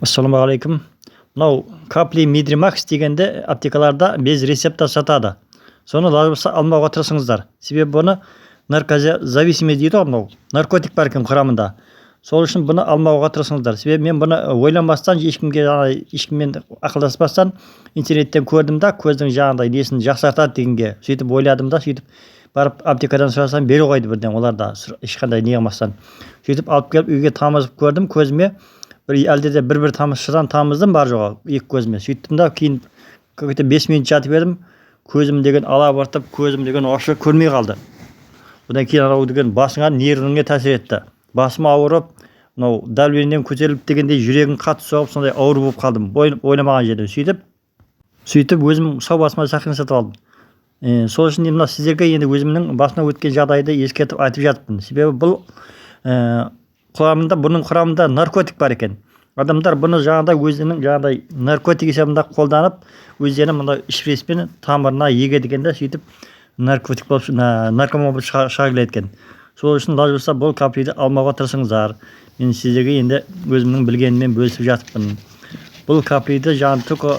Ассалаумағалейкум. Мынау капли Мидримакс дегенде аптекаларда без рецепта сатады. Соны лажбаса алмауға тырысыңыздар. Себебі бұны наркозависимый дейді ғой, мынау наркотик бар екен құрамында. Сол үшін бұны алмауға тырысыңыздар. Себебі мен бұны ойланбастан, ешкіммен ақылдаспастан интернеттен көрдім да, көздің жаңағыдай несін жақсартады дегенге сөйтіп ойладым да, сөйтіп барып аптекадан сұрасам бере қойды бірден, оларда ешқандай не қылмастан. Сөйтіп алып келіп үйге тамызып көрдім, көзіме әлде де бір тамызшыдан тамыздым бар жоға екі көзіме. Сөйттім да, кейін какой-то 5 минут жатып едім, көзім деген алабыртып, көзім деген ошы көрмей қалды. Одан кейін анау деген басыңа нервіңе тәсір етті. Басым ауырып, мынау давлением көтеріліп дегендей жүрегім қатты соғып, сондай ауыр болып қалдым. Ойламаған жерден сөйтіп өзім сау басыма сақин сатып алдым. Сол үшін мына сіздерге енді өзімнің басына өткен жағдайды ескертіп айтып жатырмын. Себебі бұл бұның құрамында наркотик бар екен. Адамдар бұны жаңағыдай өзінің жаңағыдай наркотик есебінде қолданып, өздерінің мына ішпеспен тамырына егеді екен да, сөйтіп наркотик болып наркоман болып шыға келеді екен. Сол үшін лаж болса бұл каплиді алмауға тырысыңыздар. Мен сіздерге енді өзімнің білгеніммен бөлісіп жатырмын. Бұл каплиді жаңағы только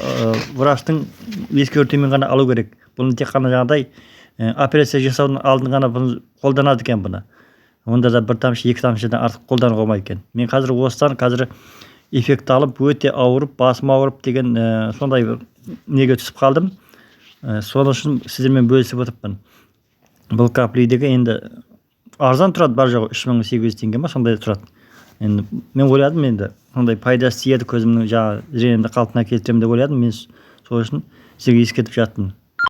врачтың ескертуімен ғана алу керек. Бұны тек қана жаңағыдай операция жасаудың алдын ғана қолданады екен бұны. Онда да бір тамшы, екі тамшыдан артық қолдануға болмайды екен. Мен қазір эффект алып, өте ауырып, басым ауырып деген сондай неге түсіп қалдым. Сол үшін сіздермен бөлісіп отырмын. Бұл каплидегі енді арзан тұрады бар жоғы 3800 теңге ма, сондай тұрады. Енді мен ойладым, енді сондай пайдасы тиеді, көзімнің жаңағы зрениемді қалпына келтіремін деп ойладым. Мен сол үшін сізге ескертіп жатырмын.